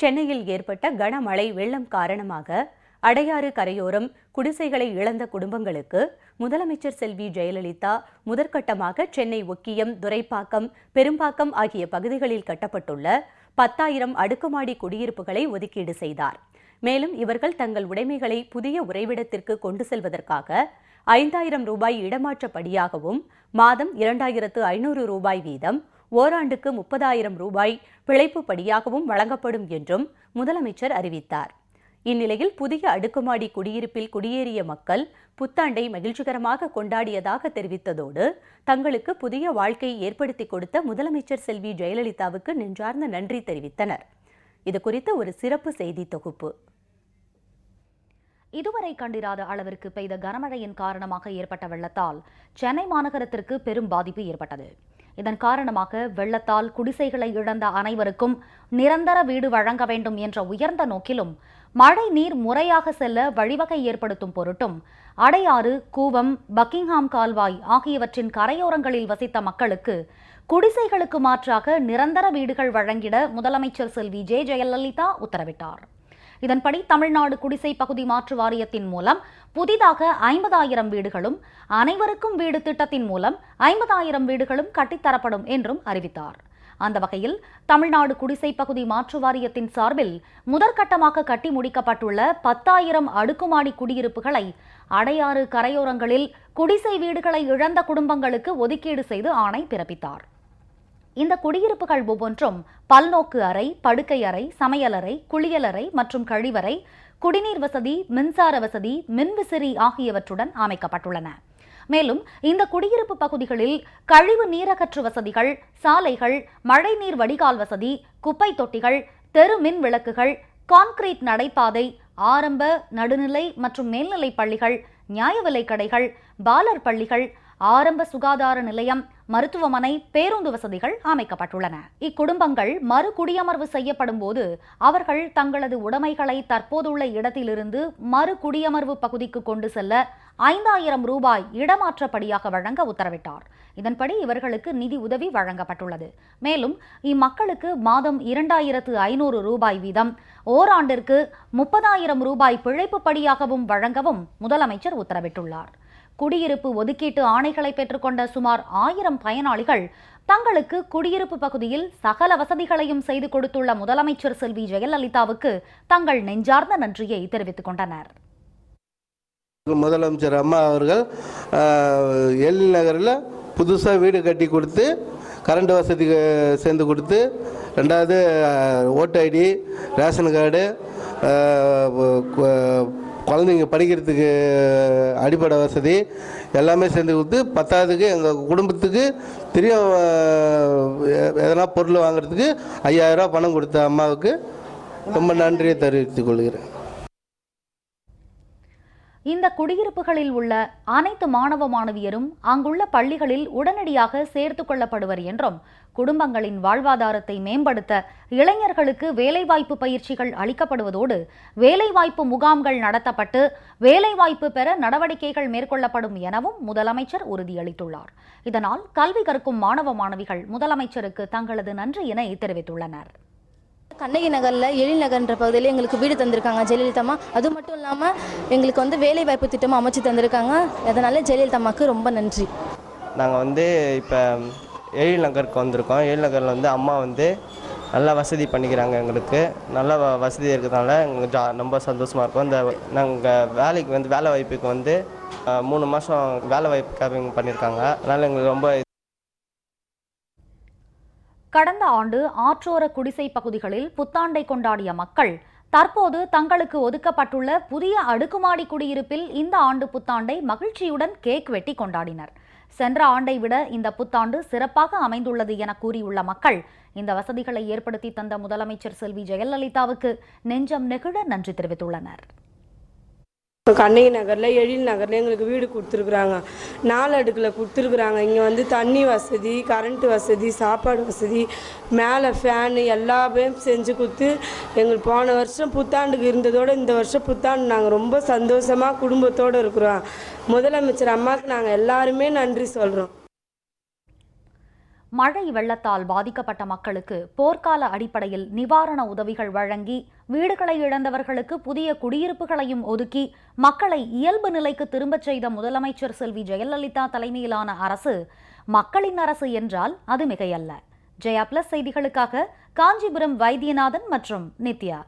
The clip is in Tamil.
சென்னையில் ஏற்பட்ட கனமழை வெள்ளம் காரணமாக அடையாறு கரையோரம் குடிசைகளை இழந்த குடும்பங்களுக்கு முதலமைச்சர் செல்வி ஜெயலலிதா முதற்கட்டமாக சென்னை ஒக்கியம், துரைப்பாக்கம், பெரும்பாக்கம் ஆகிய பகுதிகளில் கட்டப்பட்டுள்ள 10,000 அடுக்குமாடி குடியிருப்புகளை ஒதுக்கீடு செய்தார். மேலும் இவர்கள் தங்கள் உடைமைகளை புதிய உறைவிடத்திற்கு கொண்டு செல்வதற்காக 5,000 ரூபாய் இடமாற்றப்படியாகவும் மாதம் 2,500 ரூபாய் வீதம் ஓராண்டுக்கு 30,000 ரூபாய் பிழைப்பு படியாகவும் வழங்கப்படும் என்றும் முதலமைச்சர் அறிவித்தார். இந்நிலையில் புதிய அடுக்குமாடி குடியிருப்பில் குடியேறிய மக்கள் புத்தாண்டை மகிழ்ச்சிகரமாக கொண்டாடியதாக தெரிவித்ததோடு தங்களுக்கு புதிய வாழ்க்கையை ஏற்படுத்தி கொடுத்த முதலமைச்சர் செல்வி ஜெயலலிதாவுக்கு நெஞ்சார்ந்த நன்றி தெரிவித்தனர். இதுகுறித்த ஒரு சிறப்பு செய்தி தொகுப்பு. இதுவரை கண்டிராத அளவிற்கு பெய்த கனமழையின் காரணமாக ஏற்பட்ட வெள்ளத்தால் சென்னை மாநகரத்திற்கு பெரும் பாதிப்பு ஏற்பட்டது. இதன் காரணமாக வெள்ளத்தால் குடிசைகளை இழந்த அனைவருக்கும் நிரந்தர வீடு வழங்க வேண்டும் என்ற உயர்ந்த நோக்கிலும் மழை நீர் முறையாக செல்ல வழிவகை ஏற்படுத்தும் பொருட்டும் அடையாறு, கூவம், பக்கிங்ஹாம் கால்வாய் ஆகியவற்றின் கரையோரங்களில் வசித்த மக்களுக்கு குடிசைகளுக்கு மாற்றாக நிரந்தர வீடுகள் வழங்கிட முதலமைச்சர் செல்வி ஜெயலலிதா உத்தரவிட்டார். இதன்படி தமிழ்நாடு குடிசை பகுதி மாற்று வாரியத்தின் மூலம் புதிதாக 50,000 வீடுகளும், அனைவருக்கும் வீடு திட்டத்தின் மூலம் 50,000 வீடுகளும் கட்டித்தரப்படும் என்றும் அறிவித்தார். அந்த வகையில் தமிழ்நாடு குடிசை பகுதி மாற்று வாரியத்தின் சார்பில் முதற்கட்டமாக கட்டி முடிக்கப்பட்டுள்ள 10,000 அடுக்குமாடி குடியிருப்புகளை அடையாறு கரையோரங்களில் குடிசை வீடுகளை இழந்த குடும்பங்களுக்கு ஒதுக்கீடு செய்து ஆணை பிறப்பித்தார். இந்த குடியிருப்புகள் ஒவ்வொன்றும் பல்நோக்கு அறை, படுக்கை அறை, சமையலறை, குளியலறை மற்றும் கழிவறை, குடிநீர் வசதி, மின்சார வசதி, மின்விசிறி ஆகியவற்றுடன் அமைக்கப்பட்டுள்ளன. மேலும் இந்த குடியிருப்பு பகுதிகளில் கழிவு நீரகற்று வசதிகள், சாலைகள், மழைநீர் வடிகால் வசதி, குப்பை தொட்டிகள், தெரு மின் விளக்குகள், கான்கிரீட் நடைபாதை, ஆரம்ப, நடுநிலை மற்றும் மேல்நிலை பள்ளிகள், நியாய விலைக் கடைகள், பாலர் பள்ளிகள், ஆரம்ப சுகாதார நிலையம், மருத்துவமனை, பேருந்து வசதிகள் அமைக்கப்பட்டுள்ளன. இக்குடும்பங்கள் மறு குடியமர்வு செய்யப்படும் போது அவர்கள் தங்களது உடைமைகளை தற்போதுள்ள இடத்திலிருந்து மறு குடியமர்வு பகுதிக்கு கொண்டு செல்ல 5,000 ரூபாய் இடமாற்றப்படியாக வழங்க உத்தரவிட்டார். இதன்படி இவர்களுக்கு நிதி உதவி வழங்கப்பட்டுள்ளது. மேலும் இம்மக்களுக்கு மாதம் 2,500 ரூபாய் வீதம் ஓராண்டிற்கு 30,000 ரூபாய் பிழைப்பு படியாகவும் வழங்கவும் முதலமைச்சர் உத்தரவிட்டுள்ளார். குடியிருப்பு ஒதுக்கீட்டு ஆணைகளை பெற்றுக்கொண்ட சுமார் 1000 பயனாளிகள் தங்களுக்கு குடியிருப்பு பகுதியில் சகல வசதிகளையும் செய்து கொடுத்துள்ள முதலமைச்சர் செல்வி ஜெயலலிதாவுக்கு தங்கள் நெஞ்சார்ந்த நன்றியை தெரிவித்துக் கொண்டனர். முதலமைச்சர் அம்மா அவர்கள் எல் நகரில் புதுசாக வீடு கட்டி கொடுத்து, கரண்ட் வசதி சேர்ந்து கொடுத்து, 2வது ஓட்டு ஐடி, ரேஷன் கார்டு, குழந்தைங்க படிக்கிறதுக்கு அடிப்படை வசதி எல்லாமே சேர்ந்து கொடுத்து, 10வதுக்கு எங்கள் குடும்பத்துக்கு தெரியும் எதனா பொருள் வாங்குறதுக்கு 5,000 ரூபா பணம் கொடுத்த அம்மாவுக்கு ரொம்ப நன்றியை தெரிவித்துக் கொள்கிறேன். இந்த குடியிருப்புகளில் உள்ள அனைத்து மாணவ மாணவியரும் அங்குள்ள பள்ளிகளில் உடனடியாக சேர்த்துக் கொள்ளப்படுவர் என்றும், குடும்பங்களின் வாழ்வாதாரத்தை மேம்படுத்த இளைஞர்களுக்கு வேலைவாய்ப்பு பயிற்சிகள் அளிக்கப்படுவதோடு வேலைவாய்ப்பு முகாம்கள் நடத்தப்பட்டு வேலைவாய்ப்பு பெற நடவடிக்கைகள் மேற்கொள்ளப்படும் எனவும் முதலமைச்சர் உறுதியளித்துள்ளார். இதனால் கல்வி கற்கும் மாணவ மாணவிகள் முதலமைச்சருக்கு தங்களது நன்றியினை தெரிவித்துள்ளனர். கண்ணகி நகரில் எழில் நகர்ன்ற பகுதியில் எங்களுக்கு வீடு தந்திருக்காங்க ஜெயலலிதா. அது மட்டும் இல்லாமல் எங்களுக்கு வேலைவாய்ப்பு திட்டமும் அமைச்சு தந்திருக்காங்க. அதனால ஜெயலலிதாவுக்கு ரொம்ப நன்றி. நாங்கள் இப்போ எழில் நகருக்கு வந்திருக்கோம். எழில் நகரில் அம்மா நல்லா வசதி பண்ணிக்கிறாங்க. எங்களுக்கு நல்ல வசதி இருக்கிறதுனால எங்களுக்கு ரொம்ப சந்தோஷமாக இருக்கும். இந்த நாங்கள் வேலைக்கு வேலை வாய்ப்புக்கு 3 மாதம் வேலை வாய்ப்பு பண்ணியிருக்காங்க. அதனால் எங்களுக்கு ரொம்ப. கடந்த ஆண்டு ஆற்றோர குடிசை பகுதிகளில் புத்தாண்டை கொண்டாடிய மக்கள் தற்போது தங்களுக்கு ஒதுக்கப்பட்டுள்ள புதிய அடுக்குமாடி குடியிருப்பில் இந்த ஆண்டு புத்தாண்டை மகிழ்ச்சியுடன் கேக் வெட்டி கொண்டாடினர். சென்ற ஆண்டை விட இந்த புத்தாண்டு சிறப்பாக அமைந்துள்ளது என கூறியுள்ள மக்கள் இந்த வசதிகளை ஏற்படுத்தி தந்த முதலமைச்சர் செல்வி ஜெயலலிதாவுக்கு நெஞ்சம் நெகிழ நன்றி தெரிவித்துள்ளனர். கண்ணகி நகரில் எழில் நகரில் எங்களுக்கு வீடு கொடுத்துருக்குறாங்க. 4 அடுக்கில் கொடுத்துருக்குறாங்க. இங்கே தண்ணி வசதி, கரண்ட்டு வசதி, சாப்பாடு வசதி, மேலே ஃபேனு எல்லாமே செஞ்சு கொடுத்து எங்களுக்கு போன வருஷம் புத்தாண்டுக்கு இருந்ததோடு இந்த வருஷம் புத்தாண்டு நாங்கள் ரொம்ப சந்தோஷமாக குடும்பத்தோடு இருக்கிறோம். முதலமைச்சர் அம்மாவுக்கு நாங்கள் எல்லாருமே நன்றி சொல்கிறோம். மழை வெள்ளத்தால் பாதிக்கப்பட்ட மக்களுக்கு போர்க்கால அடிப்படையில் நிவாரண உதவிகள் வழங்கி வீடுகளை இழந்தவர்களுக்கு புதிய குடியிருப்புகளையும் ஒதுக்கி மக்களை இயல்பு நிலைக்கு திரும்பச் செய்த முதலமைச்சர் செல்வி ஜெயலலிதா தலைமையிலான அரசு மக்களின் அரசு என்றால் அது மிகையல்ல. ஜெயா பிளஸ் செய்திகளுக்காக காஞ்சிபுரம் வைத்தியநாதன் மற்றும் நித்யா.